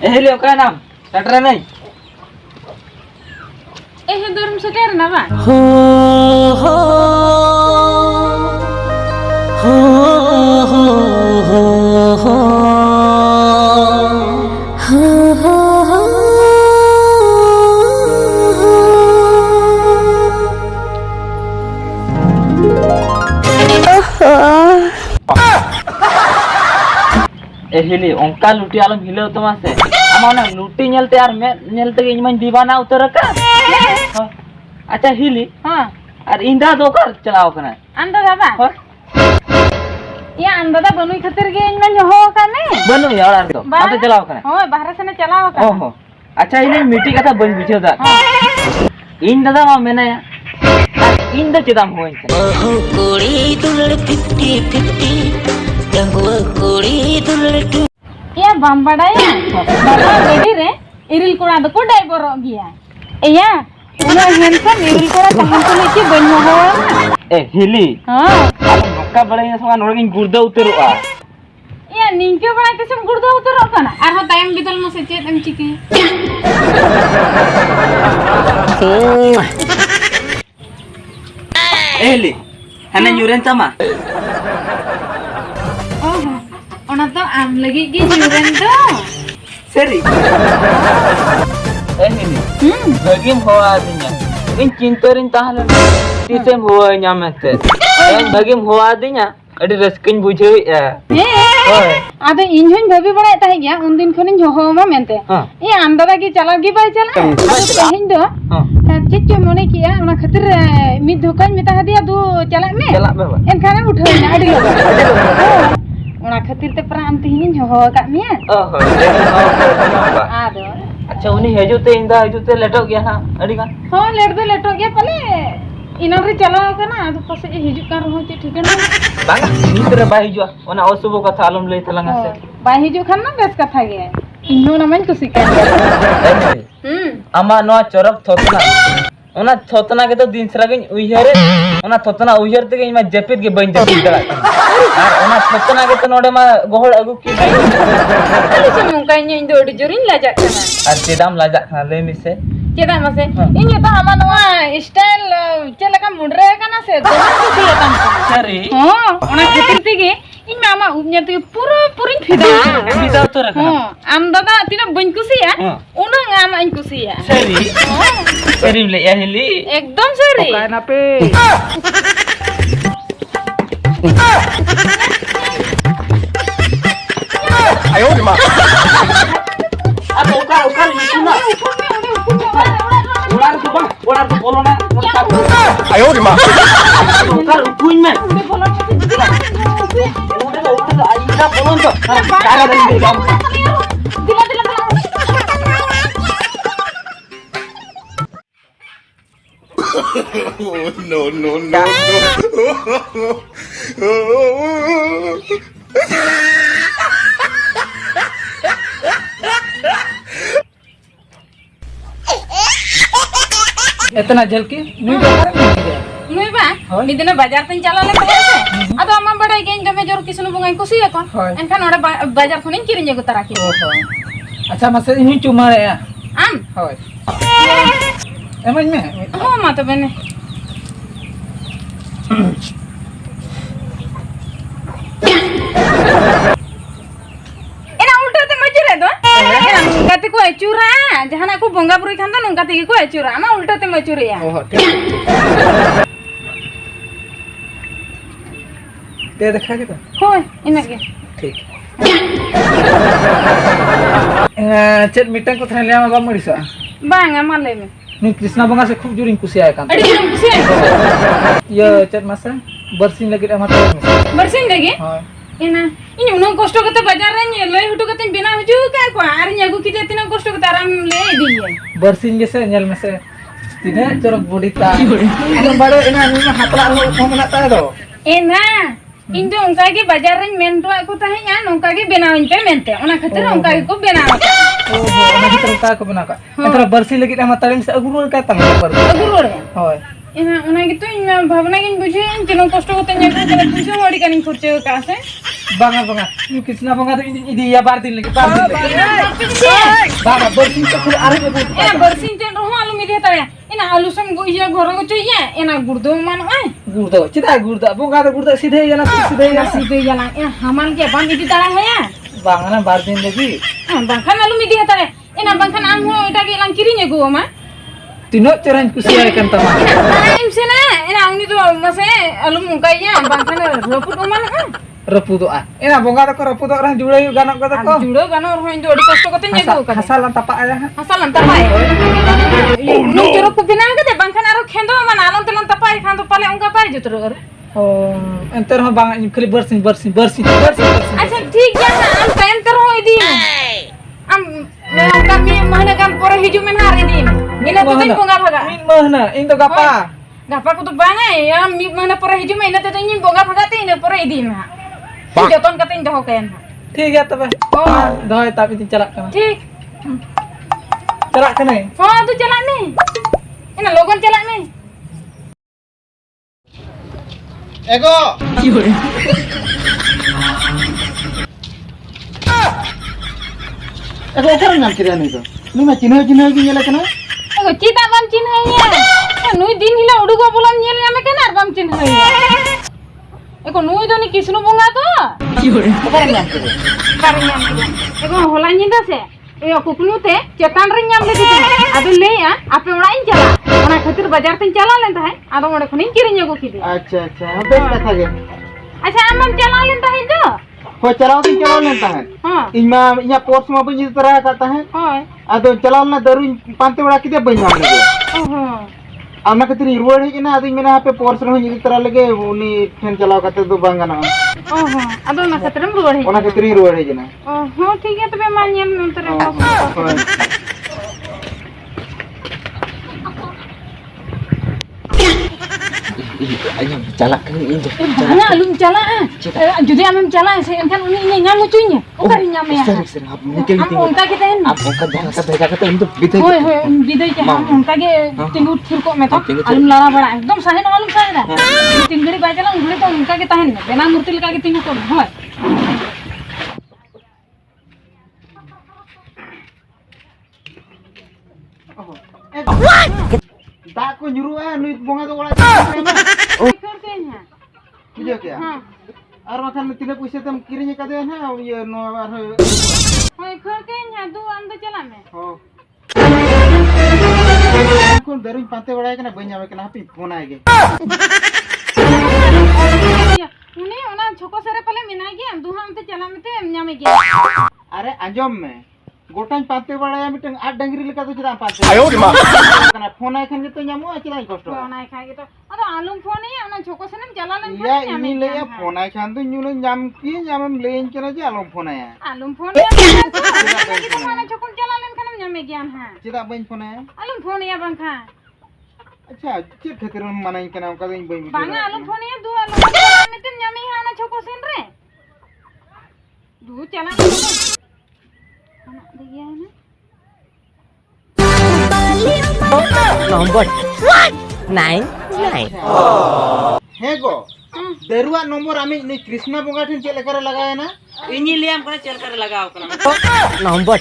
हेले का नाम टटरा नहीं धर्म से कह ना बा हो हो हो हो हो हो हेले ओंका लुटी आलम हिले तो मासे अमाना लुटी नेलते यार मैं नेलते इन मन दीवाना उतर का अच्छा हिली हां और इंदा दो कर चलाओ कना अंदा दादा या अंदा दा बनुई खातिर के इन मन हो काने बनु यार तो अंदा चलाओ कना हो बाहर से ने चलाओ का ओहो अच्छा इने मिट्टी का था बन बिछो दा इन दादा मा मेना या इन द चिदाम होइन ओहो कोड़ी दुलड़ 50-50 डंगुआ कोड़ी दुलड़ या बम बड़ाया बाबा रेडी रे इरिल कोड़ा दो को ड्राइवर हो गया या उना हेंसम इरिल कोड़ा तहन तो लेके बन्यो हो ए हिली हां मक्का बड़ाई समा नोरगिन गुर्दा उतरुआ या निंके बड़ाते सम गुर्दा उतरो कना आर हो तायम बिदल मसे चेत एम चिके एली हने यूरेन तमा ओहो ओना तो आम लगी गे जुरन तो सरी एली बगिम होआ दिnya इन चिंतरिन ताहले तिसेम होआ ᱧᱟᱢᱮᱛᱮ ᱮᱱ बगिम होआ दिnya ᱟᱹᱰᱤ ᱨᱟᱹᱥᱠᱟᱹᱧ ᱵᱩᱡᱷᱟᱹᱣᱮᱜᱼᱟ ᱦᱳᱭ ᱟᱫᱚ ᱤᱧ ᱦᱚᱸᱧ ᱵᱷᱟᱵᱤ ᱵᱟᱲᱟᱭ ᱛᱟᱦᱮᱸ ᱜᱮᱭᱟ ᱩᱱ ᱫᱤᱱ ᱠᱷᱚᱱᱤᱧ ᱦᱚᱦᱚᱣᱟᱢᱟ ᱢᱮᱱᱛᱮ ᱮ ᱟᱢ ᱫᱟᱫᱟ ᱜᱮ ᱪᱟᱞᱟᱣ ᱜᱮ ᱵᱟᱭ ᱪᱟᱞᱟᱜᱼᱟ ᱛᱮᱦᱮᱧ ᱫᱚ ᱪᱮᱫ ᱪᱚ ᱢᱚᱱᱮ ᱠᱮᱜᱼᱟ ᱚᱱᱟ ᱠᱷᱟᱹᱛᱤᱨ ᱢᱤᱫ ᱫᱷᱳᱠᱟᱧ ᱢᱮᱛᱟ ᱦᱟᱫᱮᱭᱟ ᱫᱩ ᱪᱟᱞᱟᱜ ᱢᱮ ᱮᱱᱠᱷᱟᱱ ᱩᱴᱷᱟᱹᱣᱮᱱᱟ ᱟᱹᱰᱤ ᱞᱚᱜᱚᱱ ᱚᱱᱟ ᱠᱷᱟᱹᱛᱤᱨ ᱛᱮ ᱯᱨᱟ ᱟᱢ ᱛᱮᱦᱮᱧᱤᱧ ᱦᱚᱦᱚ ᱟᱠᱟᱫ ᱢᱮᱭᱟ ᱟᱫᱚ अच्छा उनी हेजुते इंदा हेजुते लेटो गया ना अड़ी गान ᱦᱚᱸ ᱞᱮᱴ ᱫᱚ ᱞᱮᱴᱚᱜ ᱜᱮᱭᱟ ᱯᱟᱞᱮ इना रे चलाव कना आदो पासे हिजुक कान रहो चे ठिकाना बांगा नीतरे बा हिजुआ ओना असुबो कथा आलम लई तलंगा से बा हिजुक खान ना बेस कथा गे इन्नो ना मन कुसी का आमा नो चरक थोतना ओना थोतना के तो दिन सरागिन उइहरे ओना थोतना उइहर ते मा जपित के बइन जपित दला आर ओना थोतना के तो नोडे मा गोहड़ अगु की अली से मुंका इन दो अडी जोरिन लाजा कना आर चेदाम लाजा खा ले मिसे चेदा मसे इन तो आमा नोआ स्टाइल चेलका मुंडरे कना से दो कुसी तम सरी हां ओना खातिर तेगे इन मामा उपन्या ते पूरा पूरी फिदा तो रखा हां आम दादा तिना बइन कुसिया ओना आम इन कुसिया सरी सरी ले या हिली एकदम सरी काय ना पे आयो रे मां अब ओका लिखना ओड़ा तो बोलो ना आयो रे मां ओका उकुइन में ओड़ा तो आईना बोलन तो कारा दे काम दिला दिला no, no, no, no. इतना जल्दी नहीं नुई बा मिदिना बाजार तन चला ले से अदो अम्मा बड़ाई गेन दमे जोर किसनु बुंगाई कुसी है कोन एनखान ओडे बाजार खनिन किरिन जगु तराकी अच्छा मसे इनि चुमारे आम होय एमन में हो मा तो बने एना उल्टा ते मचरे दो एना गति को चूरा जहाना को बंगा बुरी खान दो नंगा ते को चूरा मा उल्टा ते मचुरिया ओहो ठीक ते देखा के तो होय इना के ठीक चेत मिटन को थाने लिया बा मरिसा बांगा माले में नी कृष्णा बंगा से खूब जुरिन कुसी आया कान अड़ी कुसी ये चेत मासे बरसिन लगे हम तो बरसिन लगे हां एना इन उन कष्ट करते बाजार रे लई हुटो करते बिना हुजु का को आर न्यागु की तेना कष्ट करते आराम ले दिए बरसिन जैसे नेल में से तिने चरक बॉडीता हम बड़े एना नी हातला हो मना ता दो एना इन तो उनका के बाजार रे मेनटो को ताहे या नोका के बनावन पे मेनते ओना खातिर उनका को बनावा ओहो ओना खातिर का को बना का एतरा बरसिन लगे हम तारिम से अगुरो का तंग पर अगुरो रे होय ᱚᱱᱟ ᱜᱮᱛᱚ ᱤᱧ ᱵᱷᱟᱵᱱᱟ ᱜᱤᱧ ᱵᱩᱡᱷᱟᱹᱣ ᱛᱤᱱᱟᱹᱜ ᱠᱚᱥᱴᱚ ᱠᱟᱛᱮ ᱧᱮᱞ ᱠᱟᱛᱮ ᱯᱩᱭᱥᱟᱹ ᱦᱚᱸ ᱟᱹᱰᱤ ᱜᱟᱱᱤᱧ ᱠᱷᱚᱨᱪᱟ ᱟᱠᱟᱫ ᱥᱮ bangga bangga ini Krishna bangga tuh ini ya bardin lagi bangga bersih tuh kudu arif bu ಬರ್ಸಿನ್ ತೇನ್ ರಹ ಆಲೂ ಮಿದಿ ತಾರೆ ಇನ ಆಲೂ ಸಂ ಇಯ ಗೊರ ಗೊ ಚಯ್ಯ ಇನ ಗುರ್ದೋ ಮಾನ gurda cita gurda bangga tuh gurda sidhe ya सीधे yala ina haman ke ban idi tara haya bangga na bardin lagi bangkhan आलू मिदी ತಾರೆ ina bangkhan am ho eta ge lang kirinya go ma tino ceran kusiya kan tama im sena ina angni to mase आलू mungkaiya bangkhan roput man repu doa ina bangga tuh repu doa orang jule ganok kata ko judo gano roh indo adi kosto kate nyego ka hasalan tapak aja hasalan tapai nu jero ku binan ke bangkhan aro khendo man alon telan tapai khan to pale ongka pai jutro oh enter ho bangga ini kali bersih अच्छा ठीक है ना हम time तर हो इदी हम kami mana kan pore hiju men hari ini ina tu tin bunga bhaga min mahna into gapa gapa ku tu banga ya mi mana pore hiju men ina tu tin bunga bhaga te ina pore idi na joton katin doh ken ठीक है तब oh doy tapi celak kana ठीक celak kana oh tu celak ni ina logon celak ni ego ego orang ngam kira nih tuh lu mah cina gini nyala kena ego cita bam cinhaiya nui din hila udugo bulan nyel nyame ken ar bam cinhaiya ego nui do ni kisnu bunga to orang ngam kira kare nyam ego hola nyinda se yo kuknu te cetan re nyam legi adu le ya ape ora in chala ona khatir bazar tin chala len tahe ado mode khuni kirinya go kidi अच्छा अच्छा base कथा गे acha amam chala len tahe jo हो चलाओ तो चलाओ लेता है ha इमा इया पोर्स में बजी तरह करता है hoy अदो चलाओ ना दरु पांते बड़ा किते बन्या लगे oho आना कतरी रुवड़ है कि ना आदि मेरा पे पोर्स में जी तरह लगे उनी ठन चलाओ करते तो बांगना oho ado na khatrem ruwar he ओना कतरी रुवड़ है जना oho ठीक है तबे मान nyam nontere ayam celak kan into Mana alum cala jadi amam cala saya kan uni ini ngam lucunya bukan nyam ya sering hab mungkin am onka kita en apa kan jangan kata into bitai hoy hoy bidai ke onka ke tinggu thur ko meto alum lara bada ekdom sahen alum sahen tinggali bajala ungli to onka ke tahen bena murti leka ke tinggu ko hoy दा को nyuruh नुई बोंगा तो बड़ा करते हैं बुझे क्या हां और माखन तिने पैसे तुम किरिnya कदे है ये नो होय करते हैं दो अंदर चला में हो कौन दरुñ पाते बड़ा है ना बन जावे ना हापी फोन आएगे उनी ओना छोको सरे पले मिना गया दुहा अंदर चला में ते न्यामे गया अरे अंजम में गोटाñ पाते बड़ा है मिटंग आ डंगरी लेका तो चदा पाते आयो रे मां कना फोन आए खन तो न्यामो चदा कष्ट फोन आए खागे तो अरे आलम फोन है ओना छोको सने चला लेन या इनी ले या फोन आए खान तो न्यूले न्याम की न्याम लेन केना जे आलम फोन आया आलम फोन है तो माने छोको चला लेन खन न्यामे ज्ञान है चदा बन फोन आया आलम फोन है बंखा अच्छा चे खतिर माने केना का दिन बई बांगा आलम फोन है दो आलम में तुम न्यामे है ओना छोको सेन रे दू चला ओना दिया है ना Nomor 99 है गो दरुआ नंबर आमी ने कृष्णा बोंगा ठन चेल करे लगाया ना ini liam kana chel kar lagao kana Nomor